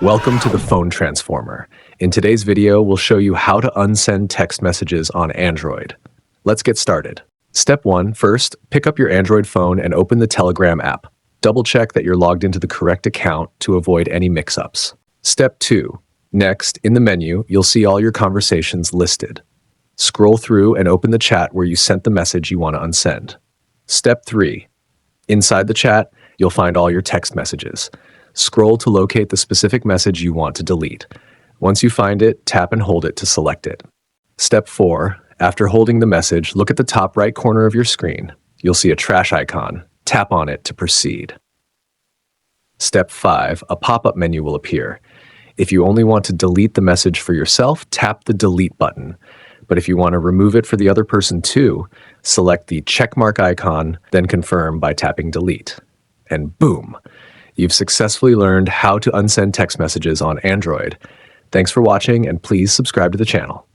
Welcome to the Phone Transformer. In today's video, we'll show you how to unsend text messages on Android. Let's get started. Step 1. First, pick up your Android phone and open the Telegram app. Double check that you're logged into the correct account to avoid any mix-ups. Step 2. Next, in the menu, you'll see all your conversations listed. Scroll through and open the chat where you sent the message you want to unsend. Step 3. Inside the chat, you'll find all your text messages. Scroll to locate the specific message you want to delete. Once you find it, tap and hold it to select it. Step 4. After holding the message, look at the top right corner of your screen. You'll see a trash icon. Tap on it to proceed. Step 5. A pop-up menu will appear. If you only want to delete the message for yourself, tap the delete button. But if you want to remove it for the other person too, select the checkmark icon, then confirm by tapping delete. And boom! You've successfully learned how to unsend text messages on Android. Thanks for watching, and please subscribe to the channel.